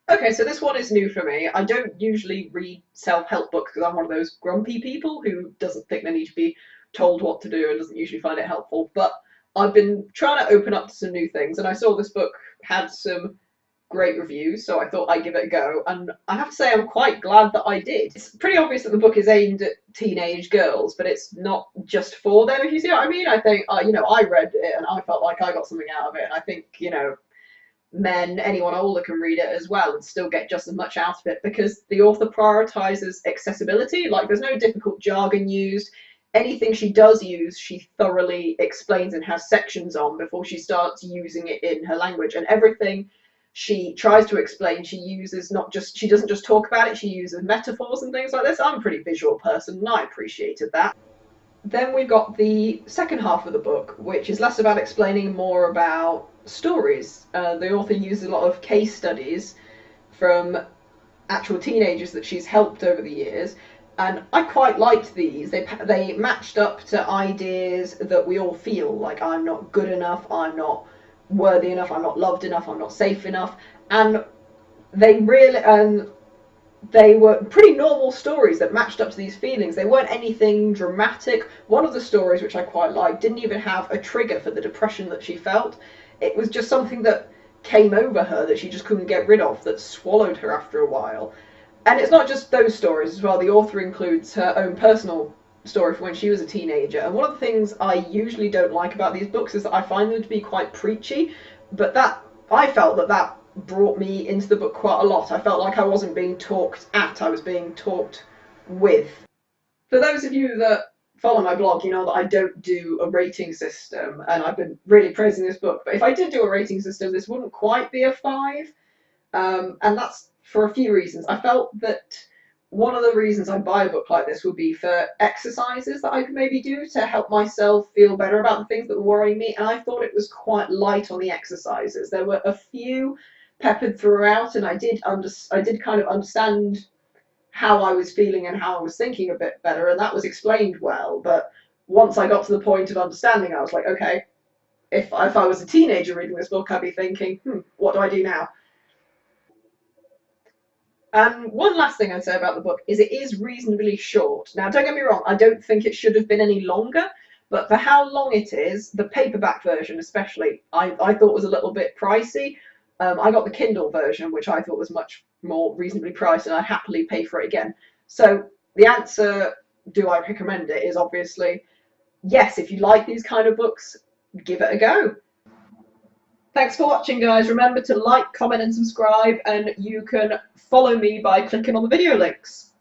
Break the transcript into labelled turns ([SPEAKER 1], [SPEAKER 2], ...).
[SPEAKER 1] Okay, so this one is new for me. I don't usually read self-help books because I'm one of those grumpy people who doesn't think they need to be told what to do and doesn't usually find it helpful. But I've been trying to open up to some new things, and I saw this book had some great reviews, so I thought I'd give it a go. And I have to say, I'm quite glad that I did. It's pretty obvious that the book is aimed at teenage girls, but it's not just for them, if you see what I mean. I think, I read it and I felt like I got something out of it, and I think, men, anyone older can read it as well and still get just as much out of it because the author prioritizes accessibility. Like, there's no difficult jargon used. Anything she does use, she thoroughly explains and has sections on before she starts using it in her language. And everything she tries to explain, she uses not just, she doesn't just talk about it, she uses metaphors and things like this. I'm a pretty visual person and I appreciated that. Then we've got the second half of the book, which is less about explaining, more about stories. The author uses a lot of case studies from actual teenagers that she's helped over the years, and I quite liked these. They matched up to ideas that we all feel, like I'm not good enough, I'm not worthy enough, I'm not loved enough, I'm not safe enough, and they were pretty normal stories that matched up to these feelings. They weren't anything dramatic. One of the stories, which I quite liked, didn't even have a trigger for the depression that she felt. It was just something that came over her that she just couldn't get rid of, that swallowed her after a while. And it's not just those stories as well. The author includes her own personal story from when she was a teenager. And one of the things I usually don't like about these books is that I find them to be quite preachy, but that I felt that brought me into the book quite a lot. I felt like I wasn't being talked at, I was being talked with. For those of you that follow my blog, you know that I don't do a rating system, and I've been really praising this book. But if I did do a rating system, this wouldn't quite be a 5. And that's for a few reasons. I felt that one of the reasons I buy a book like this would be for exercises that I could maybe do to help myself feel better about the things that were worrying me. And I thought it was quite light on the exercises. There were a few peppered throughout, and I did kind of understand how I was feeling and how I was thinking a bit better, and that was explained well. But once I got to the point of understanding, I was like, okay, if I was a teenager reading this book, I'd be thinking, what do I do now? And one last thing I'd say about the book is it is reasonably short. Now, don't get me wrong, I don't think it should have been any longer, but for how long it is, the paperback version especially, I thought was a little bit pricey. I got the Kindle version, which I thought was much more reasonably priced, and I'd happily pay for it again. So the answer, do I recommend it, is obviously yes. If you like these kind of books, give it a go. Thanks for watching, guys. Remember to like, comment, and subscribe, and you can follow me by clicking on the video links.